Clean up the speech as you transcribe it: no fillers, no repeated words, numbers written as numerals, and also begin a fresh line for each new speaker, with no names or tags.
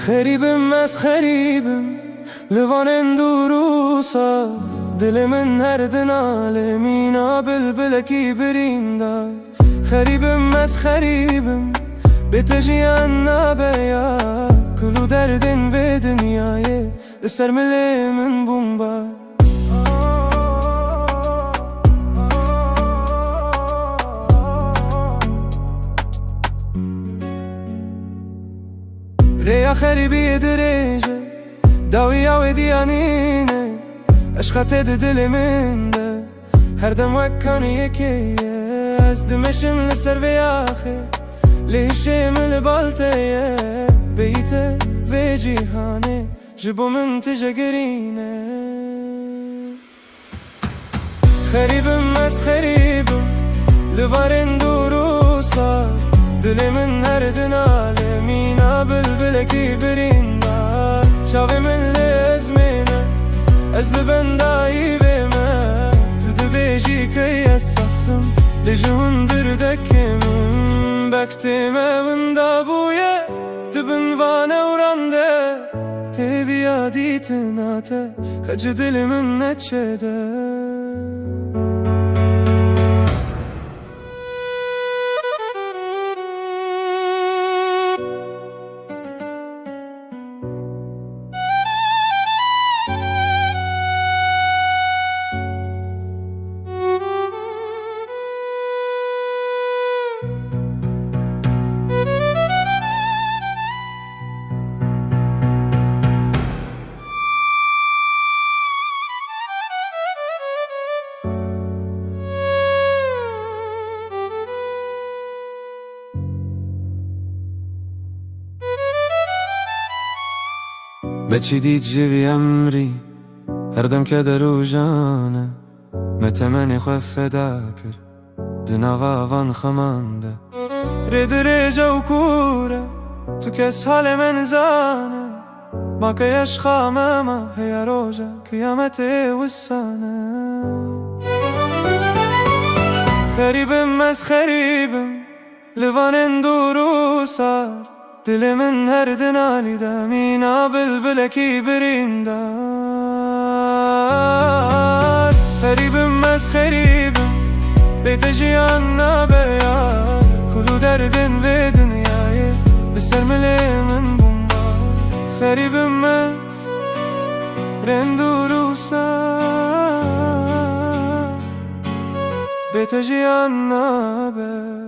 خریبم از خریبم لوان اندوروسا دل من هردن عالمینا بلبلکی بریندا خریبم از خریبم بتجیان نبیا کلو دردن و دنیای سر ملی من بومبا ريا خريبي دريجة داوية وديانينة عشقت دل من ده هردم وكاني يكي ازدمشم لسر بياخي ليشم البالتي بيته في جيهاني جبو من تجاقرينة خريبم از خريبم لبارن دروسا دل من هردن عالمینا بلبلکی بریندا شاوی من لازمینه از لبندایی بما تدبیجی که یستخدم لجون دردکم بکتیم وندا بویه تبن وانه ورانده هی بیادی تناته خج دل من نچده بچی دید جوی امری هردم که درو جانه متمنی خواه فدا کر دناغا وان خمانده رید ریجا و کوره تو کس حال من زانه ما که یشخامه ما هیا روژا قیامت وسانه خریبم از خریبم لوان اندورو سار دل من هردن علی دمینا بلبلکی بریندار خریبم از خریبم بیت جیان نبیار کلو دردن و دنیای بستر ملی من بومبار خریبم از رندوروسا بیت جیان نبیار